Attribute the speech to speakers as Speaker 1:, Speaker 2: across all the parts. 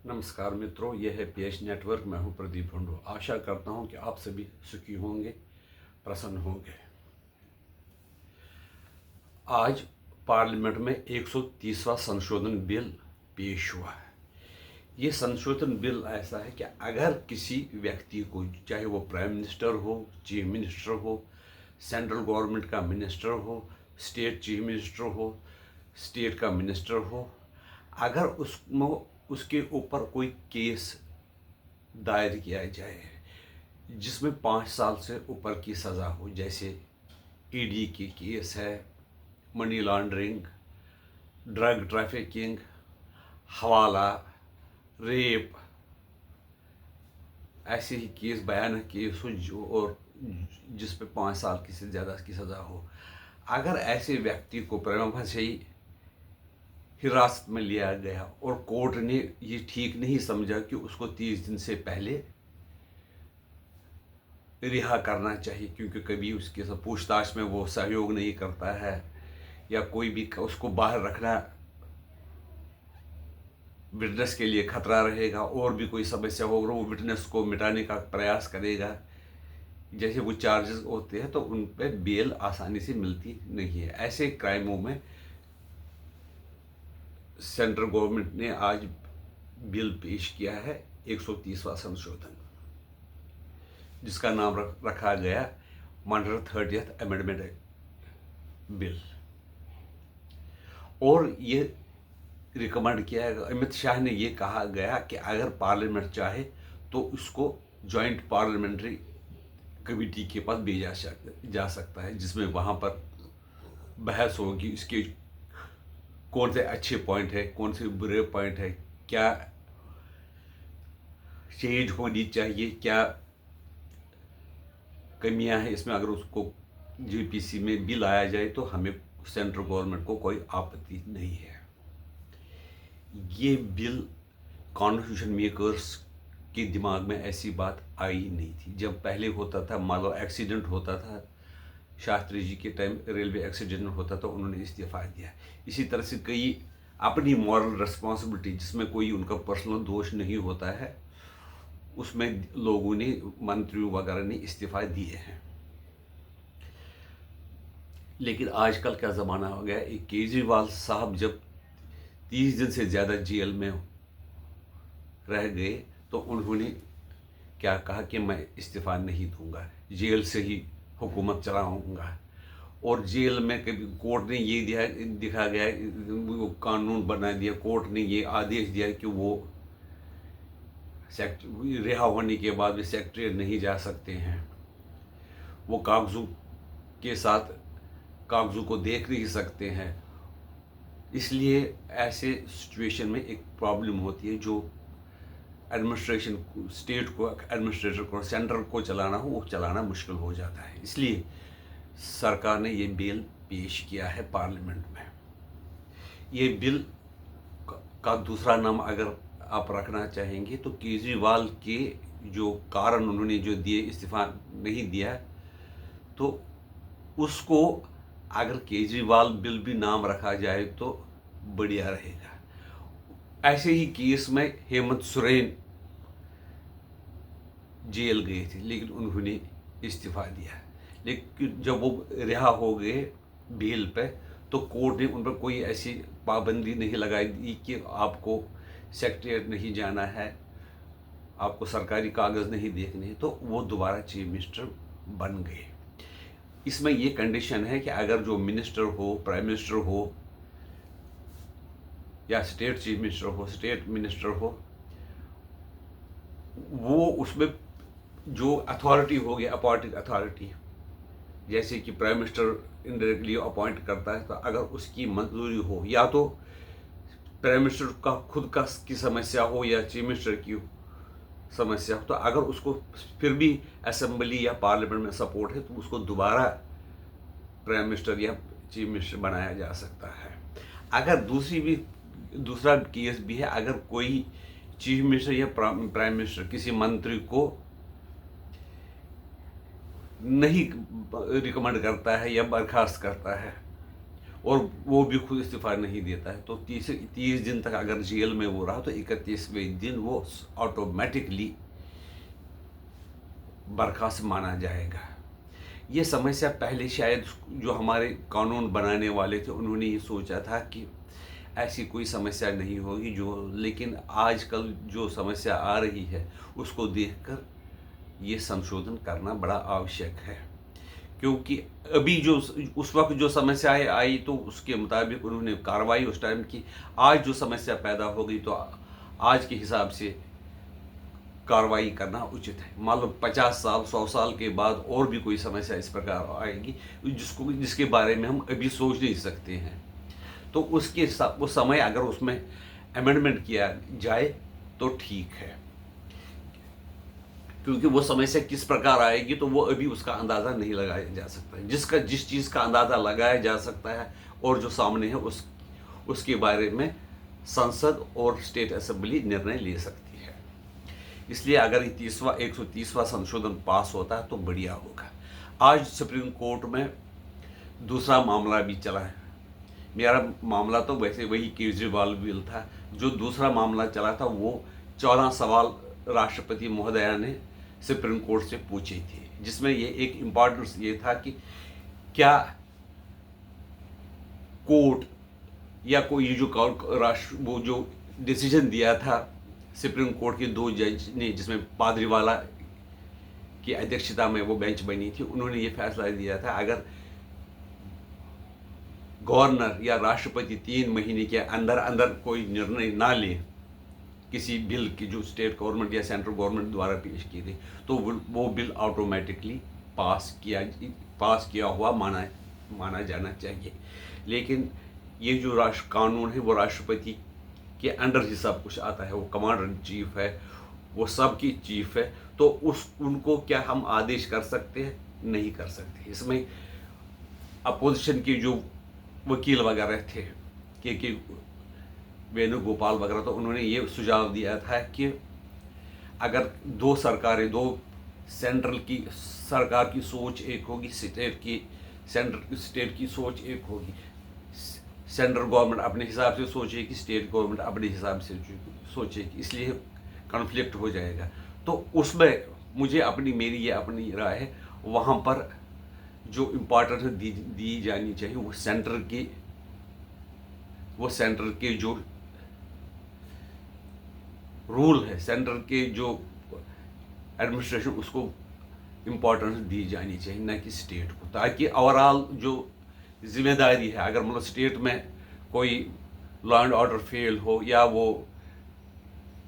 Speaker 1: नमस्कार मित्रों, यह है पीएच नेटवर्क। मैं हूं प्रदीप भंडू। आशा करता हूं कि आप सभी सुखी होंगे, प्रसन्न होंगे। आज पार्लियामेंट में 130वां संशोधन बिल पेश हुआ है। ये संशोधन बिल ऐसा है कि अगर किसी व्यक्ति को, चाहे वो प्राइम मिनिस्टर हो, चीफ मिनिस्टर हो, सेंट्रल गवर्नमेंट का मिनिस्टर हो, स्टेट चीफ मिनिस्टर हो, स्टेट का मिनिस्टर हो, अगर उसके ऊपर कोई केस दायर किया जाए जिसमें 5 साल से ऊपर की सज़ा हो, जैसे ईडी की केस है, मनी लॉन्ड्रिंग, ड्रग ट्रैफिकिंग, हवाला, रेप, ऐसे ही केस, भयानक केस हो और जिस पे 5 साल की से ज़्यादा की सज़ा हो, अगर ऐसे व्यक्ति को प्रेमा फासी हिरासत में लिया गया और कोर्ट ने ये ठीक नहीं समझा कि उसको 30 दिन से पहले रिहा करना चाहिए, क्योंकि कभी उसके साथ पूछताछ में वो सहयोग नहीं करता है या कोई भी उसको बाहर रखना विटनेस के लिए खतरा रहेगा, और भी कोई समस्या होगा वो विटनेस को मिटाने का प्रयास करेगा, जैसे वो चार्जेस होते हैं, तो उन पर बेल आसानी से मिलती नहीं है। ऐसे क्राइमों में सेंट्रल गवर्नमेंट ने आज बिल पेश किया है, 130वां संशोधन, जिसका नाम रखा गया 130th अमेंडमेंट बिल। और ये रिकमेंड किया है, अमित शाह ने ये कहा गया कि अगर पार्लियामेंट चाहे तो उसको जॉइंट पार्लियामेंट्री कमेटी के पास भेजा जा सकता है, जिसमें वहाँ पर बहस होगी, इसके कौन से अच्छे पॉइंट है, कौन से बुरे पॉइंट है, क्या चेंज होनी चाहिए, क्या कमियां हैं इसमें। अगर उसको जीपीसी में भी लाया जाए तो हमें सेंट्रल गवर्नमेंट को कोई आपत्ति नहीं है। ये बिल कॉन्स्टिट्यूशन मेकर्स के दिमाग में ऐसी बात आई नहीं थी। जब पहले होता था, मान लो एक्सीडेंट होता था, शास्त्री जी के टाइम रेलवे एक्सीडेंट होता था, उन्होंने इस्तीफा दिया। इसी तरह से कई अपनी मॉरल रिस्पॉन्सिबिलिटी, जिसमें कोई उनका पर्सनल दोष नहीं होता है, उसमें लोगों ने, मंत्रियों वगैरह ने इस्तीफा दिए हैं। लेकिन आजकल क्या ज़माना हो गया, एक केजरीवाल साहब जब 30 दिन से ज़्यादा जेल में रह गए तो उन्होंने क्या कहा कि मैं इस्तीफा नहीं दूंगा, जेल से ही हुकूमत चलाऊंगा। और जेल में कभी कोर्ट ने ये दिखा गया, वो कानून बना दिया, कोर्ट ने ये आदेश दिया कि वो रिहा होने के बाद भी सेक्रेटरीट नहीं जा सकते हैं, वो कागजों के साथ कागजों को देख नहीं सकते हैं। इसलिए ऐसे सिचुएशन में एक प्रॉब्लम होती है, जो एडमिनिस्ट्रेशन, स्टेट को, एडमिनिस्ट्रेटर को, सेंटर को चलाना हो, वो चलाना मुश्किल हो जाता है। इसलिए सरकार ने ये बिल पेश किया है पार्लियामेंट में। ये बिल का दूसरा नाम अगर आप रखना चाहेंगे तो केजरीवाल के जो कारण उन्होंने जो दिए, इस्तीफा नहीं दिया, तो उसको अगर केजरीवाल बिल भी नाम रखा जाए तो बढ़िया रहेगा। ऐसे ही केस में हेमंत सोरेन जेल गए थे, लेकिन उन्होंने इस्तीफा दिया। लेकिन जब वो रिहा हो गए बेल पे, तो कोर्ट ने उन पर कोई ऐसी पाबंदी नहीं लगाई दी कि आपको सेक्रेटरीट नहीं जाना है, आपको सरकारी कागज़ नहीं देखने, तो वो दोबारा चीफ मिनिस्टर बन गए। इसमें ये कंडीशन है कि अगर जो मिनिस्टर हो, प्राइम मिनिस्टर हो या स्टेट चीफ मिनिस्टर हो, स्टेट मिनिस्टर हो, वो उसमें जो अथॉरिटी होगी, अपॉइंटिंग अथॉरिटी, जैसे कि प्राइम मिनिस्टर इनडायरेक्टली अपॉइंट करता है, तो अगर उसकी मंजूरी हो, या तो प्राइम मिनिस्टर का खुद का की समस्या हो या चीफ मिनिस्टर की समस्या हो, तो अगर उसको फिर भी असेंबली या पार्लियामेंट में सपोर्ट है, तो उसको दोबारा प्राइम मिनिस्टर या चीफ मिनिस्टर बनाया जा सकता है। अगर दूसरा केस भी है, अगर कोई चीफ मिनिस्टर या प्राइम मिनिस्टर किसी मंत्री को नहीं रिकमेंड करता है या बर्खास्त करता है, और वो भी खुद इस्तीफ़ा नहीं देता है, तो 30 दिन तक अगर जेल में वो रहा तो 31वें दिन वो ऑटोमेटिकली बर्खास्त माना जाएगा। ये समस्या पहले शायद जो हमारे कानून बनाने वाले थे उन्होंने ये सोचा था कि ऐसी कोई समस्या नहीं होगी, लेकिन आजकल जो समस्या आ रही है उसको देखकर ये संशोधन करना बड़ा आवश्यक है, क्योंकि अभी जो उस वक्त जो समस्याएं आई तो उसके मुताबिक उन्होंने कार्रवाई उस टाइम की। आज जो समस्या पैदा हो गई तो आज के हिसाब से कार्रवाई करना उचित है। मान लो 50 साल 100 साल के बाद और भी कोई समस्या इस प्रकार आएगी जिसके बारे में हम अभी सोच नहीं सकते हैं, तो वो समय अगर उसमें अमेंडमेंट किया जाए तो ठीक है, क्योंकि वो समस्या किस प्रकार आएगी तो वो अभी उसका अंदाज़ा नहीं लगाया जा सकता है। जिस चीज़ का अंदाज़ा लगाया जा सकता है और जो सामने है उसके बारे में संसद और स्टेट असेंबली निर्णय ले सकती है। इसलिए अगर 130वां संशोधन पास होता है तो बढ़िया होगा। आज सुप्रीम कोर्ट में दूसरा मामला भी चला है। मेरा मामला तो वैसे वही केजरीवाल बिल था। जो दूसरा मामला चला था वो 14 सवाल राष्ट्रपति महोदया ने सुप्रीम कोर्ट से पूछे थे, जिसमें ये एक इम्पॉर्टेंस ये था कि क्या कोर्ट या कोई वो जो डिसीजन दिया था सुप्रीम कोर्ट के 2 जज ने, जिसमें पादरीवाला की अध्यक्षता में वो बेंच बनी थी, उन्होंने ये फैसला दिया था अगर गवर्नर या राष्ट्रपति 3 महीने के अंदर अंदर कोई निर्णय ना ले किसी बिल की जो स्टेट गवर्नमेंट या सेंट्रल गवर्नमेंट द्वारा पेश की गई, तो वो बिल ऑटोमेटिकली पास किया हुआ माना जाना चाहिए। लेकिन ये जो राष्ट्र कानून है वो राष्ट्रपति के अंडर ही सब कुछ आता है। वो कमांडर इन चीफ है, वो सब की चीफ है, तो उनको क्या हम आदेश कर सकते हैं? नहीं कर सकते। इसमें अपोजिशन के जो वकील वगैरह थे के वेणुगोपाल वगैरह, तो उन्होंने ये सुझाव दिया था कि अगर 2 सरकारें, 2 सेंट्रल की सरकार की सोच एक होगी, स्टेट की सोच एक होगी। सेंट्रल गवर्नमेंट अपने हिसाब से सोचेगी, स्टेट गवर्नमेंट अपने हिसाब से सोचेगी, इसलिए कॉन्फ्लिक्ट हो जाएगा। तो उसमें मेरी ये अपनी राय है, वहाँ पर जो इम्पोर्टेंस दी जानी चाहिए वो सेंटर के जो रूल है, सेंटर के जो एडमिनिस्ट्रेशन, उसको इम्पोर्टेंस दी जानी चाहिए, न कि स्टेट को, ताकि ओवरऑल जो जिम्मेदारी है, अगर मतलब स्टेट में कोई लॉ एंड ऑर्डर फेल हो या वो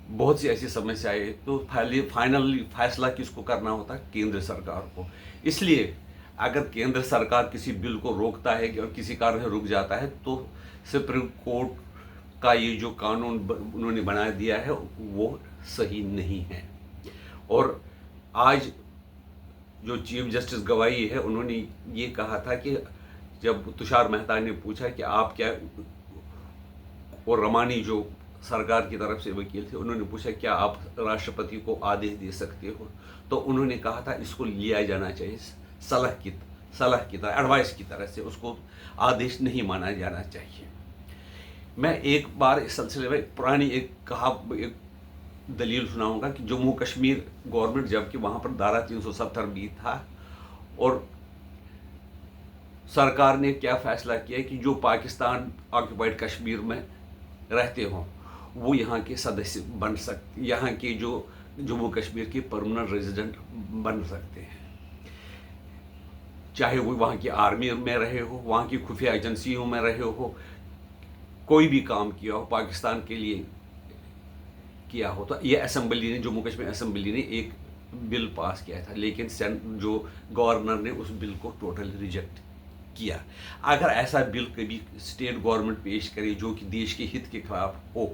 Speaker 1: बहुत सी ऐसी समस्याएं, तो फाइनली फैसला किसको करना होता है? केंद्र सरकार को। इसलिए अगर केंद्र सरकार किसी बिल को रोकता है और किसी कारण से रुक जाता है, तो सुप्रीम कोर्ट का ये जो कानून उन्होंने बना दिया है वो सही नहीं है। और आज जो चीफ जस्टिस गवाई है, उन्होंने ये कहा था कि जब तुषार मेहता ने पूछा कि आप क्या, और रमानी जो सरकार की तरफ से वकील थे, उन्होंने पूछा क्या आप राष्ट्रपति को आदेश दे सकते हो, तो उन्होंने कहा था इसको लिया जाना चाहिए सलाह की तरह, एडवाइस की तरह से, उसको आदेश नहीं माना जाना चाहिए। मैं एक बार इस सिलसिले में पुरानी एक दलील सुनाऊंगा कि जम्मू कश्मीर गवर्नमेंट, जबकि वहाँ पर धारा 370 भी था, और सरकार ने क्या फैसला किया कि जो पाकिस्तान ऑक्युपाइड कश्मीर में रहते हों वो यहाँ के सदस्य बन सकते, यहाँ के जो जम्मू कश्मीर के परमानेंट रेजिडेंट बन सकते हैं, चाहे वो वहाँ की आर्मी में रहे हो, वहाँ की खुफिया एजेंसियों में रहे हो, कोई भी काम किया हो, पाकिस्तान के लिए किया हो। तो ये असेंबली ने, जम्मू कश्मीर असेंबली ने एक बिल पास किया था, लेकिन जो गवर्नर ने उस बिल को टोटली रिजेक्ट किया। अगर ऐसा बिल कभी स्टेट गवर्नमेंट पेश करे जो कि देश के हित के खिलाफ हो,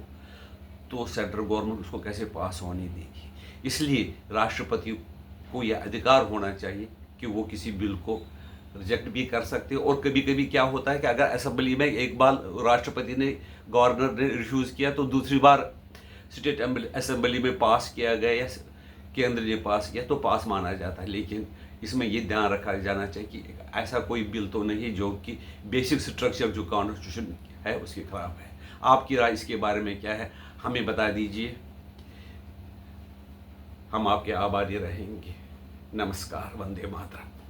Speaker 1: तो सेंट्रल गवर्नमेंट उसको कैसे पास होने देगी? इसलिए राष्ट्रपति को यह अधिकार होना चाहिए कि वो किसी बिल को रिजेक्ट भी कर सकते हैं। और कभी कभी क्या होता है कि अगर असेंबली में एक बार राष्ट्रपति ने, गवर्नर ने रिफ्यूज़ किया, तो दूसरी बार स्टेट असेंबली में पास किया गया या केंद्र ने पास किया तो पास माना जाता है। लेकिन इसमें ये ध्यान रखा जाना चाहिए कि ऐसा कोई बिल तो नहीं जो कि बेसिक स्ट्रक्चर जो कॉन्स्टिट्यूशन है उसके खिलाफ है। आपकी राय इसके बारे में क्या है, हमें बता दीजिए, हम आपके आभारी रहेंगे। नमस्कार, वंदे मातरम।